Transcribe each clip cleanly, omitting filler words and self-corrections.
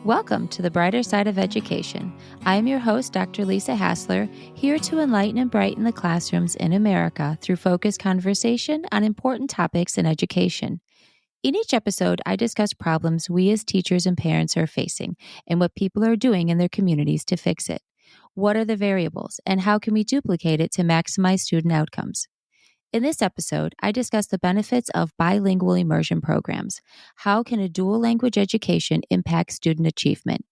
Welcome to the Brighter Side of Education. I am your host, Dr. Lisa Hassler, here to enlighten and brighten the classrooms in America through focused conversation on important topics in education. In each episode, I discuss problems we as teachers and parents are facing and what people are doing in their communities to fix it. What are the variables, and how can we duplicate it to maximize student outcomes? In this episode, I discuss the benefits of bilingual immersion programs. How can a dual language education impact student achievement?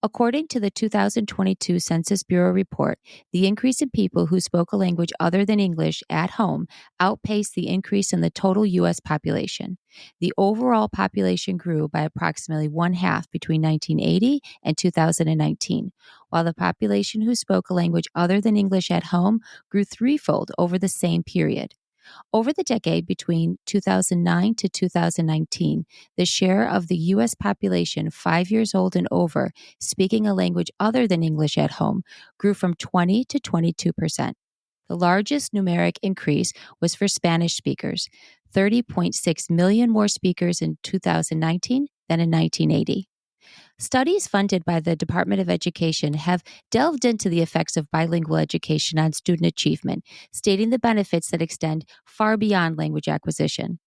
According to the 2022 Census Bureau report, the increase in people who spoke a language other than English at home outpaced the increase in the total U.S. population. The overall population grew by approximately one-half between 1980 and 2019, while the population who spoke a language other than English at home grew threefold over the same period. Over the decade between 2009 to 2019, the share of the U.S. population 5 years old and over speaking a language other than English at home grew from 20 to 22%. The largest numeric increase was for Spanish speakers, 30.6 million more speakers in 2019 than in 1980. Studies funded by the Department of Education have delved into the effects of bilingual education on student achievement, stating the benefits that extend far beyond language acquisition.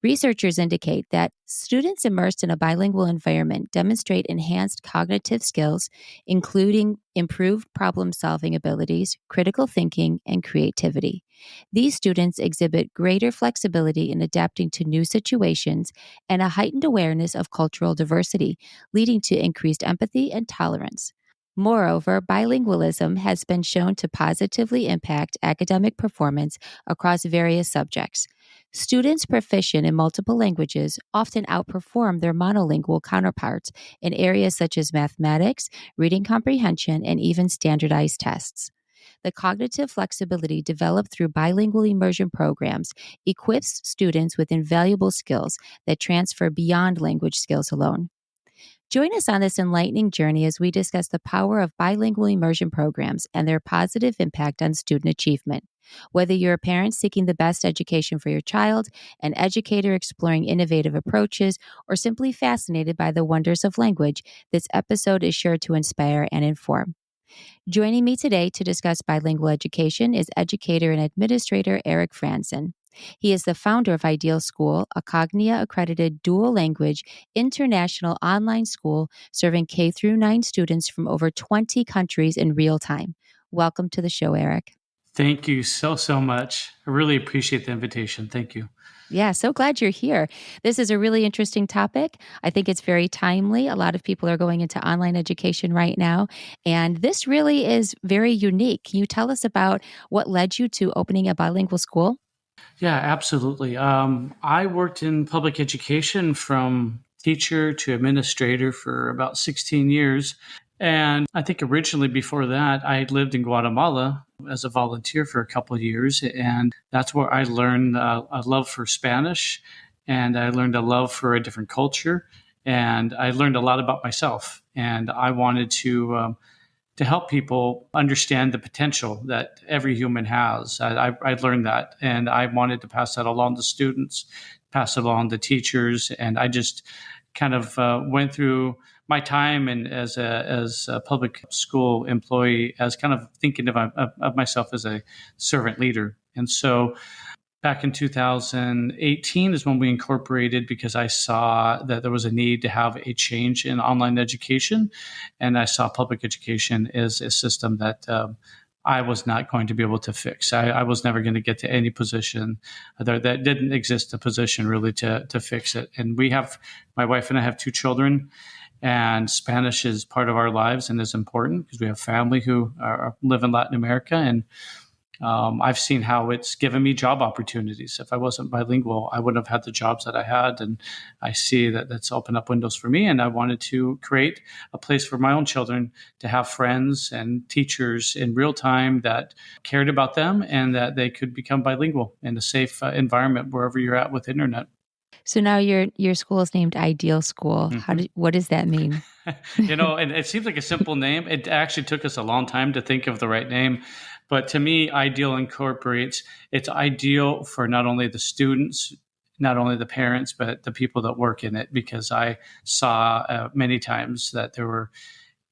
Researchers indicate that students immersed in a bilingual environment demonstrate enhanced cognitive skills, including improved problem-solving abilities, critical thinking, and creativity. These students exhibit greater flexibility in adapting to new situations and a heightened awareness of cultural diversity, leading to increased empathy and tolerance. Moreover, bilingualism has been shown to positively impact academic performance across various subjects. Students proficient in multiple languages often outperform their monolingual counterparts in areas such as mathematics, reading comprehension, and even standardized tests. The cognitive flexibility developed through bilingual immersion programs equips students with invaluable skills that transfer beyond language skills alone. Join us on this enlightening journey as we discuss the power of bilingual immersion programs and their positive impact on student achievement. Whether you're a parent seeking the best education for your child, an educator exploring innovative approaches, or simply fascinated by the wonders of language, this episode is sure to inspire and inform. Joining me today to discuss bilingual education is educator and administrator Eric Franzen. He is the founder of Ideal School, a Cognia-accredited dual-language international online school serving K-9 students from over 20 countries in real time. Welcome to the show, Eric. Thank you so much. I really appreciate the invitation. Thank you. Yeah, so glad you're here. This is a really interesting topic. I think it's very timely. A lot of people are going into online education right now, and this really is very unique. Can you tell us about what led you to opening a bilingual school? Yeah, absolutely. I worked in public education from teacher to administrator for about 16 years. And I think originally before that, I had lived in Guatemala as a volunteer for a couple of years. And that's where I learned a love for Spanish, and I learned a love for a different culture. And I learned a lot about myself. And I wanted to help people understand the potential that every human has. I learned that, and I wanted to pass that along to students, pass it along to teachers, and I just kind of went through my time and as a public school employee as kind of thinking of myself as a servant leader. And so back in 2018 is when we incorporated, because I saw that there was a need to have a change in online education. And I saw public education as a system that I was not going to be able to fix. I was never going to get to any position that didn't exist, a position really to fix it. And my wife and I have 2 children, and Spanish is part of our lives and is important because we have family who live in Latin America. And I've seen how it's given me job opportunities. If I wasn't bilingual, I wouldn't have had the jobs that I had. And I see that that's opened up windows for me. And I wanted to create a place for my own children to have friends and teachers in real time that cared about them and that they could become bilingual in a safe environment wherever you're at with internet. So now your school is named Ideal School. Mm-hmm. What does that mean? And it seems like a simple name. It actually took us a long time to think of the right name. But to me, Ideal incorporates, it's ideal for not only the students not only the parents, but the people that work in it, because I saw many times that there were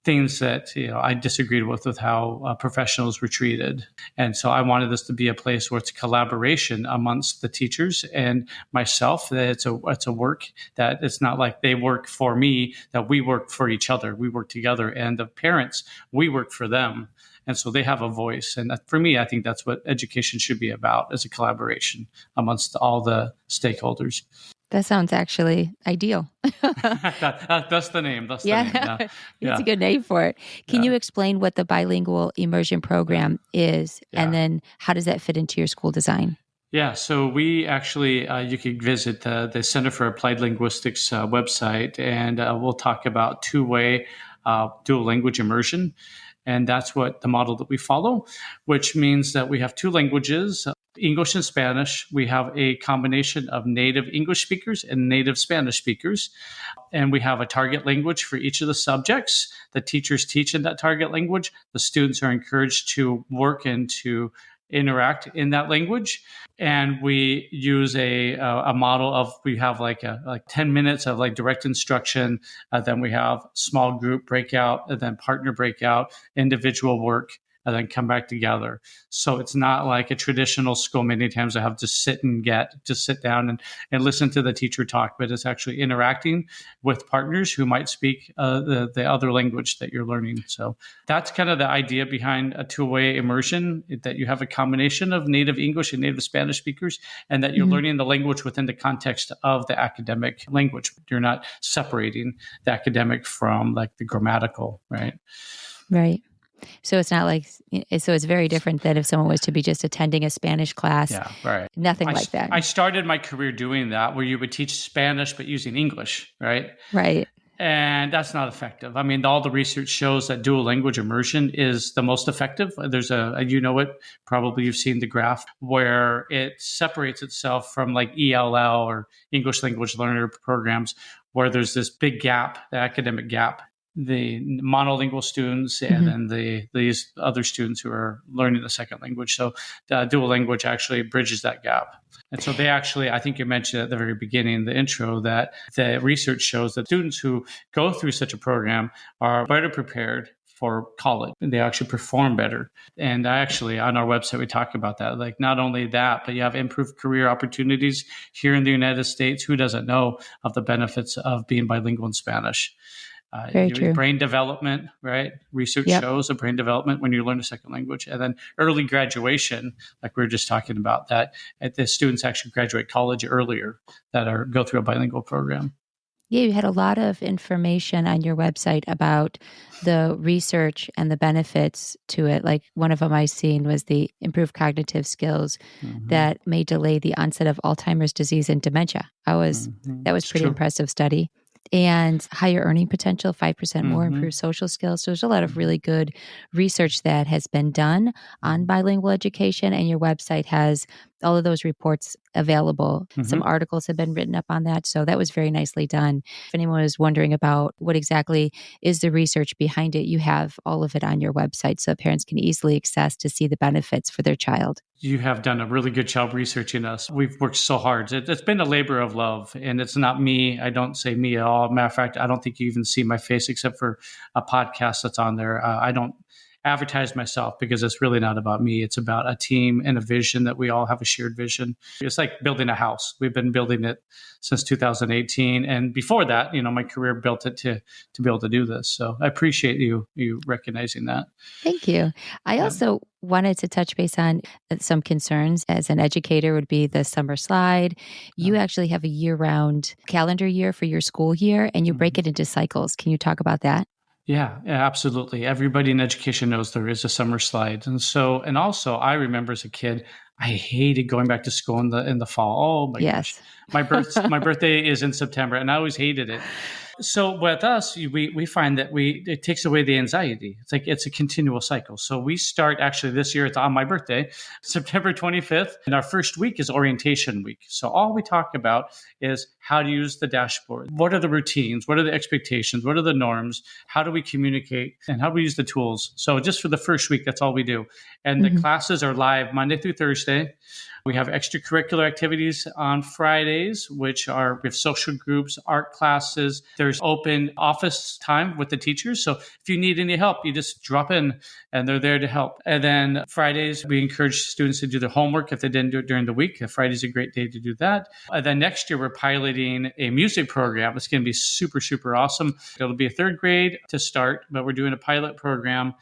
things that I disagreed with how professionals were treated. And so I wanted this to be a place where it's collaboration amongst the teachers and myself, that it's a work that it's not like they work for me, that we work for each other. We work together. And the parents, we work for them. And so they have a voice. And for me, I think that's what education should be about, as a collaboration amongst all the stakeholders. That sounds actually ideal. That's the name. That's the name. Yeah. It's a good name for it. Can you explain what the bilingual immersion program is, and then how does that fit into your school design? Yeah, so we actually, you could visit the Center for Applied Linguistics website, and we'll talk about two-way dual language immersion. And that's what the model that we follow, which means that we have two languages, English and Spanish. We have a combination of native English speakers and native Spanish speakers. And we have a target language for each of the subjects. The teachers teach in that target language. The students are encouraged to work and to interact in that language. And we use a model of, we have like 10 minutes of like direct instruction. Then we have small group breakout, and then partner breakout, individual work, and then come back together. So it's not like a traditional school. Many times I have to sit down and listen to the teacher talk, but it's actually interacting with partners who might speak the other language that you're learning. So that's kind of the idea behind a two-way immersion, that you have a combination of native English and native Spanish speakers, and that you're learning the language within the context of the academic language. You're not separating the academic from like the grammatical, right? Right. So it's not like, so it's very different than if someone was to be just attending a Spanish class. Yeah, right. Nothing like that. I started my career doing that, where you would teach Spanish, but using English, right? Right. And that's not effective. I mean, all the research shows that dual language immersion is the most effective. There's probably you've seen the graph where it separates itself from like ELL or English language learner programs, where there's this big gap, the academic gap. The monolingual students and then these other students who are learning the second language. So dual language actually bridges that gap. And so they actually, I think you mentioned at the very beginning, the intro, that the research shows that students who go through such a program are better prepared for college, and they actually perform better. And actually on our website, we talk about that. Like not only that, but you have improved career opportunities here in the United States. Who doesn't know of the benefits of being bilingual in Spanish? Very true. Brain development, right? Research shows a brain development when you learn a second language. And then early graduation, like we were just talking about, that the students actually graduate college earlier that go through a bilingual program. Yeah, you had a lot of information on your website about the research and the benefits to it. Like one of them I seen was the improved cognitive skills that may delay the onset of Alzheimer's disease and dementia. That was pretty impressive study. And higher earning potential, 5% more, improved social skills. So there's a lot of really good research that has been done on bilingual education, and your website has all of those reports available. Some articles have been written up on that. So that was very nicely done. If anyone was wondering about what exactly is the research behind it, you have all of it on your website so parents can easily access to see the benefits for their child. You have done a really good job researching us. We've worked so hard. It's been a labor of love, and it's not me. I don't say me at all. Matter of fact, I don't think you even see my face except for a podcast that's on there. I don't advertise myself because it's really not about me. It's about a team and a vision that we all have a shared vision. It's like building a house. We've been building it since 2018. And before that, my career built it to be able to do this. So I appreciate you recognizing that. Thank you. I also wanted to touch base on some concerns as an educator would be the summer slide. You actually have a year-round calendar year for your school year, and you break it into cycles. Can you talk about that? Yeah, absolutely. Everybody in education knows there is a summer slide. And also I remember as a kid, I hated going back to school in the fall. Oh my gosh. My birthday is in September, and I always hated it. So with us, we find that it takes away the anxiety. It's a continual cycle. So we start actually this year, it's on my birthday, September 25th. And our first week is orientation week. So all we talk about is how to use the dashboard. What are the routines? What are the expectations? What are the norms? How do we communicate? And how do we use the tools? So just for the first week, that's all we do. And the classes are live Monday through Thursday. We have extracurricular activities on Fridays, which are we have social groups, art classes. There's open office time with the teachers. So if you need any help, you just drop in and they're there to help. And then Fridays, we encourage students to do their homework if they didn't do it during the week. Friday's a great day to do that. And then next year, we're piloting a music program. It's going to be super, super awesome. It'll be a third grade to start, but we're doing a pilot program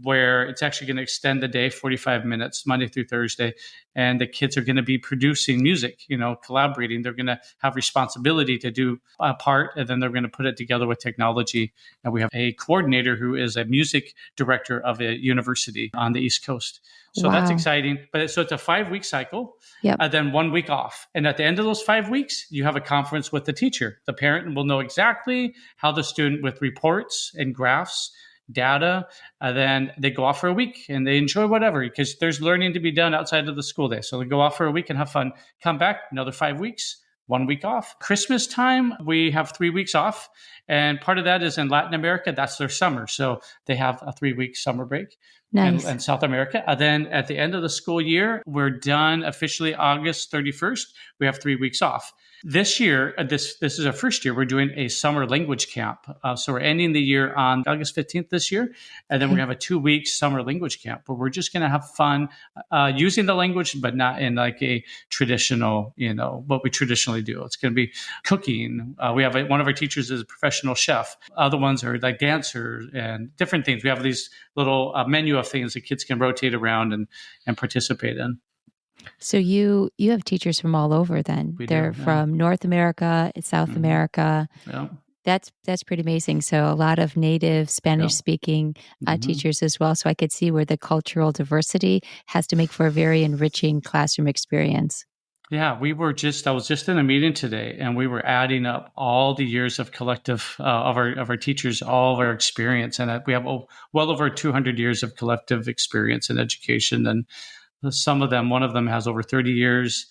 where it's actually going to extend the day 45 minutes, Monday through Thursday. And the kids are going to be producing music, collaborating. They're going to have responsibility to do a part, and then they're going to put it together with technology. And we have a coordinator who is a music director of a university on the East Coast. So that's exciting. But so it's a 5-week cycle, and then 1 week off. And at the end of those 5 weeks, you have a conference with the teacher. The parent will know exactly how the student, with reports and graphs, data, and then they go off for a week and they enjoy whatever, because there's learning to be done outside of the school day. So they go off for a week and have fun, come back, another 5 weeks, 1 week off. Christmas time, we have 3 weeks off. And part of that is in Latin America, that's their summer. So they have a 3-week summer break. Nice. And South America. And then at the end of the school year, we're done officially August 31st. We have 3 weeks off. This year, this is our first year, we're doing a summer language camp. So we're ending the year on August 15th this year. And then we're going to have a 2-week summer language camp where we're just going to have fun using the language, but not in like a traditional, what we traditionally do. It's going to be cooking. We have one of our teachers is a professional chef. Other ones are like dancers and different things. We have these little menu of things that kids can rotate around and participate in. So you have teachers from all over then. They're from North America, South America. Yeah. That's pretty amazing. So a lot of native Spanish speaking teachers as well. So I could see where the cultural diversity has to make for a very enriching classroom experience. Yeah, I was just in a meeting today, and we were adding up all the years of collective of our teachers, all of our experience, and we have well over 200 years of collective experience in education. And one of them has over 30 years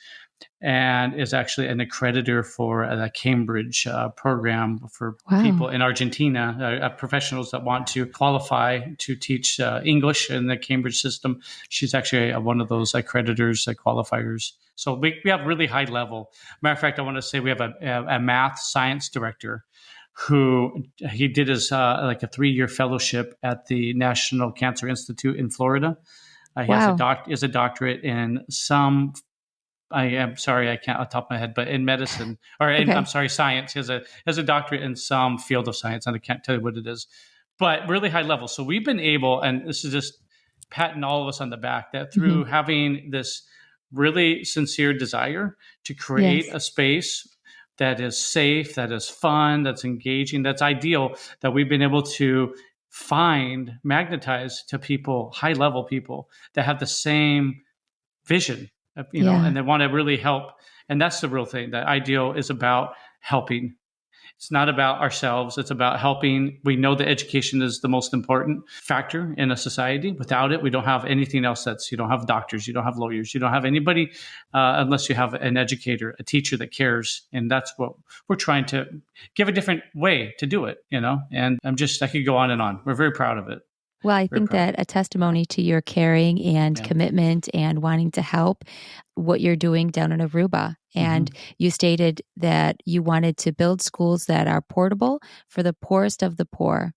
and is actually an accreditor for the Cambridge program for people in Argentina, professionals that want to qualify to teach English in the Cambridge system. She's actually one of those accreditors, qualifiers. So we have really high level. Matter of fact, I want to say we have a math science director who he did his like a 3-year fellowship at the National Cancer Institute in Florida. He has a doctorate in I am sorry, I can't off the top of my head, but in medicine science. He has a doctorate in some field of science, and I can't tell you what it is, but really high level. So we've been able, and this is just patting all of us on the back, that through having this really sincere desire to create a space that is safe, that is fun, that's engaging, that's ideal, that we've been able to magnetize to people, high level people that have the same vision, and they want to really help. And that's the real thing. That ideal is about helping. It's not about ourselves. It's about helping. We know that education is the most important factor in a society. Without it, we don't have anything else. You don't have doctors, you don't have lawyers, you don't have anybody unless you have an educator, a teacher that cares. And that's what we're trying to give a different way to do it, and I could go on and on. We're very proud of it. Well, I think that a testimony to your caring and commitment and wanting to help what you're doing down in Aruba. And you stated that you wanted to build schools that are portable for the poorest of the poor.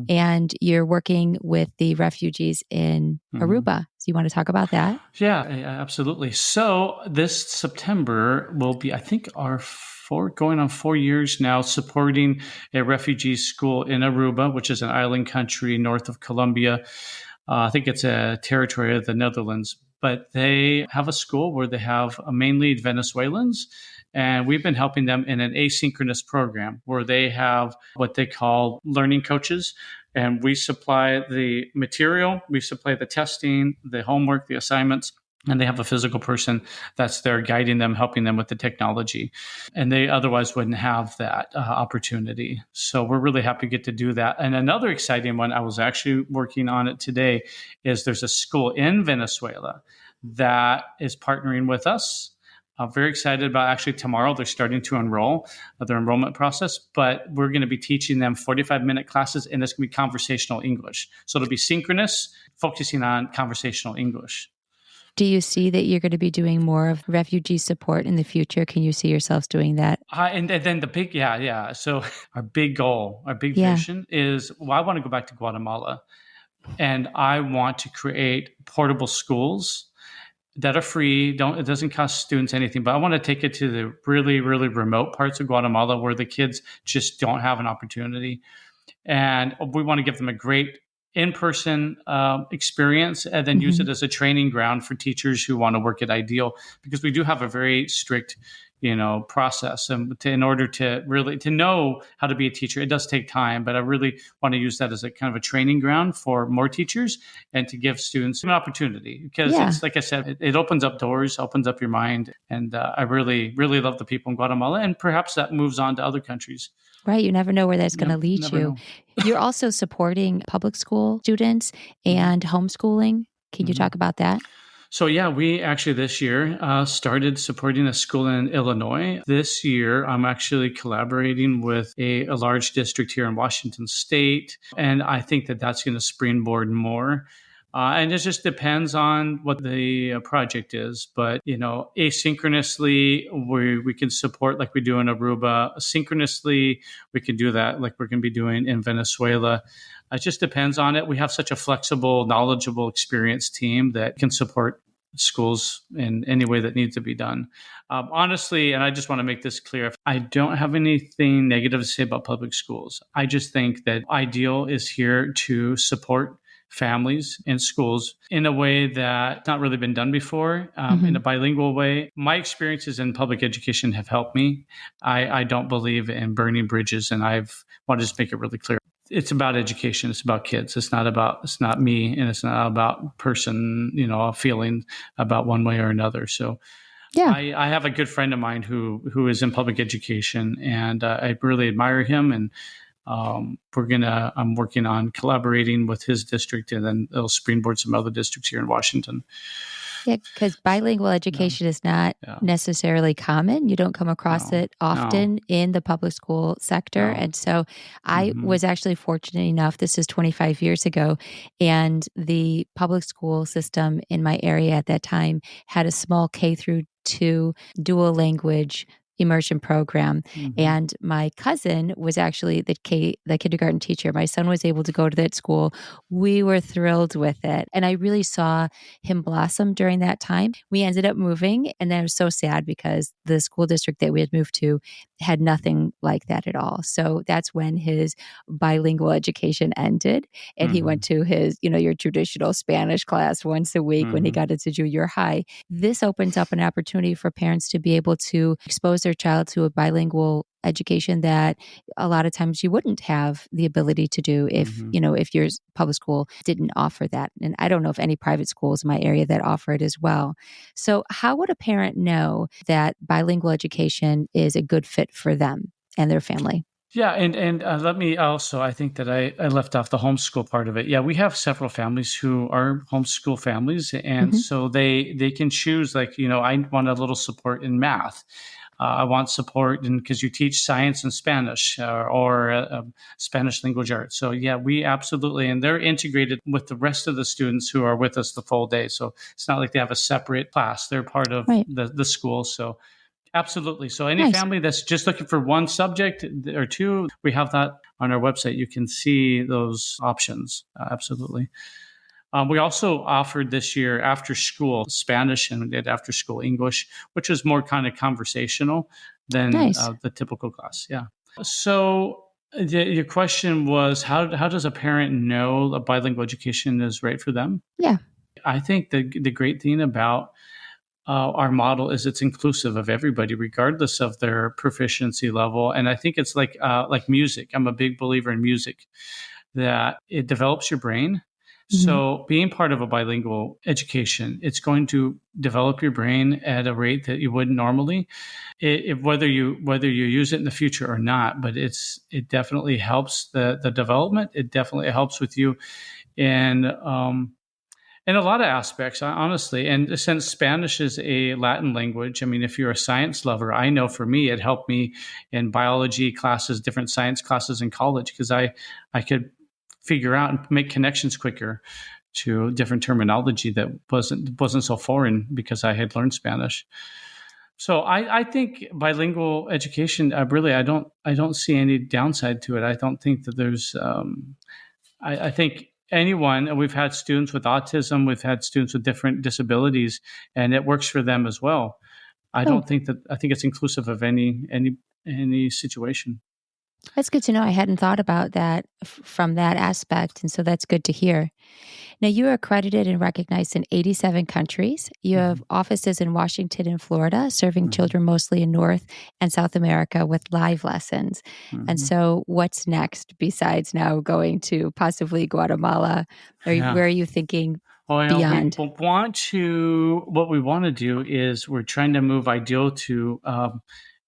And you're working with the refugees in Aruba. So you want to talk about that? Yeah, absolutely. So this September will be, I think, going on 4 years now, supporting a refugee school in Aruba, which is an island country north of Colombia. I think it's a territory of the Netherlands, but they have a school where they have mainly Venezuelans. And we've been helping them in an asynchronous program where they have what they call learning coaches. And we supply the material, we supply the testing, the homework, the assignments, and they have a physical person that's there guiding them, helping them with the technology. And they otherwise wouldn't have that opportunity. So we're really happy to get to do that. And another exciting one, I was actually working on it today, is there's a school in Venezuela that is partnering with us I'm very excited about actually tomorrow. They're starting to enroll their enrollment process, but we're going to be teaching them 45-minute classes, and it's going to be conversational English. So it'll be synchronous, focusing on conversational English. Do you see that you're going to be doing more of refugee support in the future? Can you see yourselves doing that? And then the big, yeah. So our big goal, our big vision is, I want to go back to Guatemala, and I want to create portable schools that are free. It doesn't cost students anything, but I want to take it to the really, really remote parts of Guatemala where the kids just don't have an opportunity. And we want to give them a great in-person experience, and then use it as a training ground for teachers who want to work at Ideal, because we do have a very strict process, and in order to really to know how to be a teacher, it does take time, but I really want to use that as a kind of a training ground for more teachers and to give students an opportunity, because it's like I said, it opens up doors, opens up your mind, and I really, really love the people in Guatemala, and perhaps that moves on to other countries. Right. You never know where that's going to lead you. You're also supporting public school students and homeschooling. Can you talk about that? So yeah, we actually this year started supporting a school in Illinois. This year, I'm actually collaborating with a large district here in Washington State, and I think that that's going to springboard more. And it just depends on what the project is. But, asynchronously, we can support like we do in Aruba. Synchronously, we can do that like we're going to be doing in Venezuela. It just depends on it. We have such a flexible, knowledgeable, experienced team that can support schools in any way that needs to be done. Honestly, and I just want to make this clear, I don't have anything negative to say about public schools. I just think that Ideal is here to support families and schools in a way that's not really been done before, in a bilingual way. My experiences in public education have helped me. I don't believe in burning bridges, and I've want to just make it really clear. It's about education. It's about kids. It's not me, and it's not about person, a feeling about one way or another. So yeah, I have a good friend of mine who is in public education, and I really admire him, and I'm working on collaborating with his district, and then it'll springboard some other districts here in Washington. Yeah, because bilingual education is not necessarily common. You don't come across it often in the public school sector. And so I was actually fortunate enough, this is 25 years ago, and the public school system in my area at that time had a small K-2 dual language immersion program. And my cousin was actually the kindergarten teacher. My son was able to go to that school. We were thrilled with it. And I really saw him blossom during that time. We ended up moving, and then I was so sad because the school district that we had moved to had nothing like that at all. So that's when his bilingual education ended, and he went to his, your traditional Spanish class once a week when he got into junior high. This opens up an opportunity for parents to be able to expose their child to a bilingual education that a lot of times you wouldn't have the ability to do if your public school didn't offer that. And I don't know if any private schools in my area that offer it as well. So how would a parent know that bilingual education is a good fit for them and their family? Yeah, and let me also, I think that I left off the homeschool part of it. Yeah, we have several families who are homeschool families, and so they can choose, like, I want a little support in math. I want support because you teach science and Spanish or Spanish language arts. So yeah, we absolutely, and they're integrated with the rest of the students who are with us the full day. So it's not like they have a separate class. They're part of the school. So absolutely. So any family that's just looking for one subject or two, we have that on our website. You can see those options. Absolutely. We also offered this year after school Spanish, and we did after school English, which is more kind of conversational than the typical class. Yeah. So your question was, how does a parent know a bilingual education is right for them? Yeah. I think the great thing about our model is it's inclusive of everybody, regardless of their proficiency level. And I think it's like music. I'm a big believer in music, that it develops your brain. So being part of a bilingual education, it's going to develop your brain at a rate that you wouldn't normally, whether you use it in the future or not. But it definitely helps the development. It definitely helps with you in In a lot of aspects, honestly. And since Spanish is a Latin language, I mean, if you're a science lover, I know for me, it helped me in biology classes, different science classes in college, because I could figure out and make connections quicker to different terminology that wasn't so foreign because I had learned Spanish. So I think bilingual education, I don't see any downside to it. I don't think that there's I think anyone, and we've had students with autism, we've had students with different disabilities, and it works for them as well. Oh, I think it's inclusive of any situation. that's good to know. I hadn't thought about that from that aspect. And so that's good to hear. Now, you are accredited and recognized in 87 countries. You have offices in Washington and Florida, serving Mm-hmm. children mostly in North and South America with live lessons. And Mm-hmm. so, what's next besides now going to possibly Guatemala? Yeah. Where are you thinking Well, beyond? what we want to do is we're trying to move Ideal to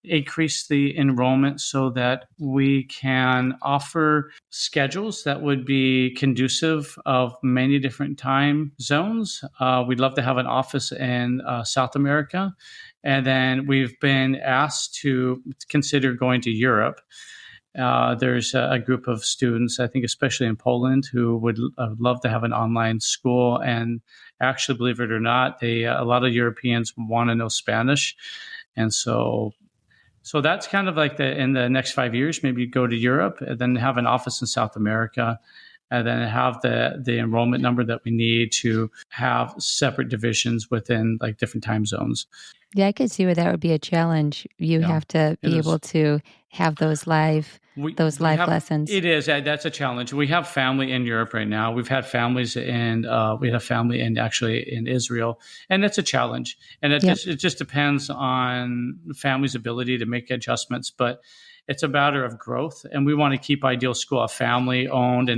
increase the enrollment so that we can offer schedules that would be conducive of many different time zones. We'd love to have an office in South America. And then we've been asked to consider going to Europe. There's a group of students, I think, especially in Poland, who would love to have an online school. And actually, believe it or not, a lot of Europeans want to know Spanish, and so that's kind of like in the next 5 years, maybe go to Europe and then have an office in South America, and then have the enrollment number that we need to have separate divisions within like different time zones. Yeah, I could see where that would be a challenge. You Yeah, have to it be is. able to have those We live have lessons. it is that's a challenge. We have family in Europe right now. We've had families in we have family in actually in Israel, and it's a challenge. And Yep. it just depends on the family's ability to make adjustments. But it's a matter of growth, and we want to keep Ideal School a family owned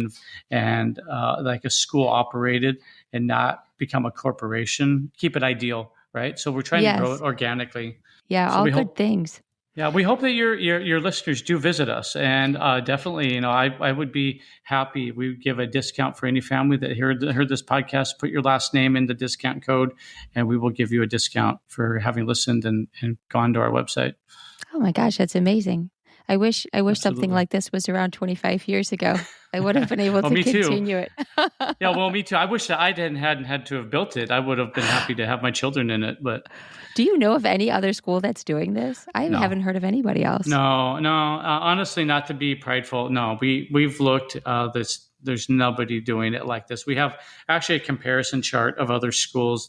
and like a school operated, and not become a corporation. Keep it ideal, right? So we're trying to grow it Yes. organically. Yeah, So all we good hope things. yeah, we hope that your listeners do visit us, and definitely, I would be happy. We would give a discount for any family that heard this podcast. Put your last name in the discount code, and we will give you a discount for having listened and gone to our website. Oh my gosh, that's amazing. I wish something Absolutely. like this was around 25 years ago. I would have been able Well, to me too. continue it. Yeah, well, me too. I wish that I hadn't had to have built it. I would have been happy to have my children in it, but Do you know of any other school that's doing this? I no. haven't heard of anybody else. No. Honestly, not to be prideful. No, we've looked. There's nobody doing it like this. We have actually a comparison chart of other schools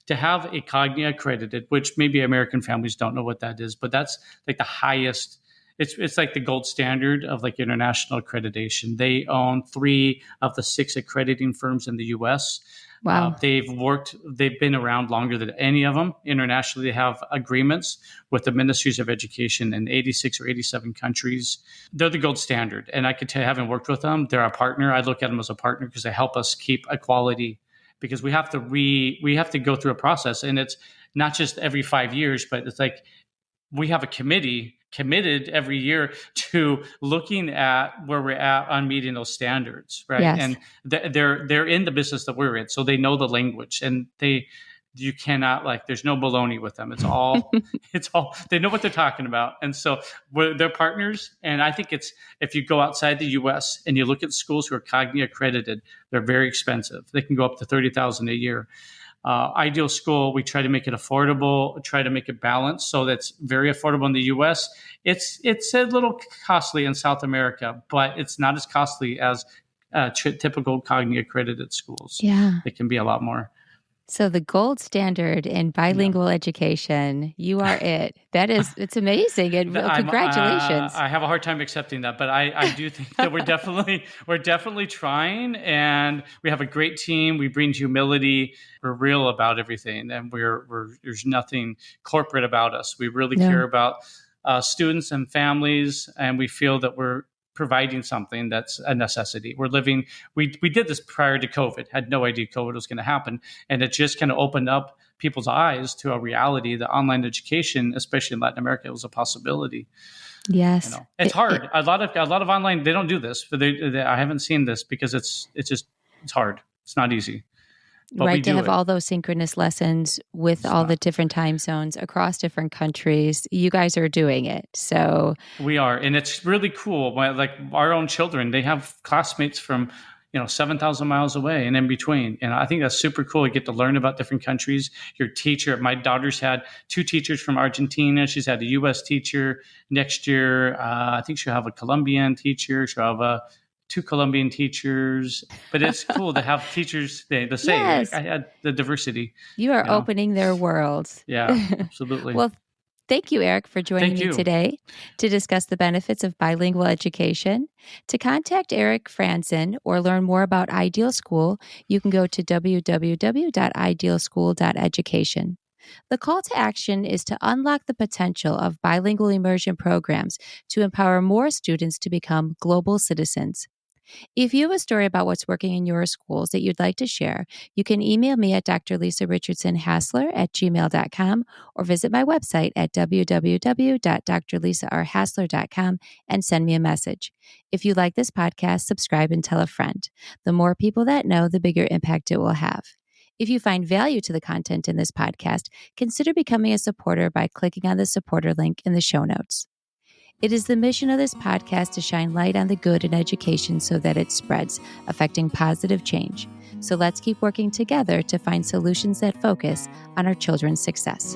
to have a Cognia accredited, which maybe American families don't know what that is, but that's like the highest. It's like the gold standard of like international accreditation. They own 3 of the 6 accrediting firms in the U.S. Wow. They've been around longer than any of them. Internationally, they have agreements with the ministries of education in 86 or 87 countries. They're the gold standard. And I could tell you, having worked with them, they're a partner. I look at them as a partner because they help us keep equality, because we have to go through a process. And it's not just every 5 years, but it's like we have a committee committed every year to looking at where we're at on meeting those standards, right? Yes. And they're in the business that we're in, so they know the language, and you cannot, like, there's no baloney with them. It's all it's all, they know what they're talking about. And so they're partners. And I think it's, if you go outside the US and you look at schools who are Cognia accredited, they're very expensive. They can go up to $30,000 a year. Ideal School, we try to make it affordable, try to make it balanced so that's very affordable in the U.S. It's a little costly in South America, but it's not as costly as typical Cognia accredited schools. Yeah. It can be a lot more. So the gold standard in Yeah. bilingual education, you are it. It's amazing. And congratulations. I have a hard time accepting that, but I do think that we're definitely trying, and we have a great team. We bring humility. We're real about everything, and there's nothing corporate about us. We really care about students and families, and we feel that we're providing something that's a necessity. We're living. We did this prior to COVID. Had no idea COVID was going to happen, and it just kind of opened up people's eyes to a reality that online education, especially in Latin America, was a possibility. Yes. It's hard. A lot of online, they don't do this, but I haven't seen this because it's hard. It's not easy. but we Right, to do have it. all those synchronous lessons with It's all the not. different time zones across different countries. You guys are doing it. So, We are, and it's really cool. Like our own children, they have classmates from 7,000 miles away and in between, and I think that's super cool. You get to learn about different countries. Your teacher, my daughter's had two teachers from Argentina. She's had a U.S. teacher. Next year, I think she'll have a Colombian teacher. She'll have two Colombian teachers. But it's cool to have teachers. The say I yes, had the diversity. you are You know, opening their worlds. yeah, absolutely. Well, thank you, Eric, for joining Thank me you. today to discuss the benefits of bilingual education. To contact Eric Franzen or learn more about Ideal School, you can go to www.idealschool.education. The call to action is to unlock the potential of bilingual immersion programs to empower more students to become global citizens. If you have a story about what's working in your schools that you'd like to share, you can email me at drlisarichardson@gmail.com or visit my website at www.drlisarhassler.com and send me a message. If you like this podcast, subscribe and tell a friend. The more people that know, the bigger impact it will have. If you find value to the content in this podcast, consider becoming a supporter by clicking on the supporter link in the show notes. It is the mission of this podcast to shine light on the good in education so that it spreads, affecting positive change. So let's keep working together to find solutions that focus on our children's success.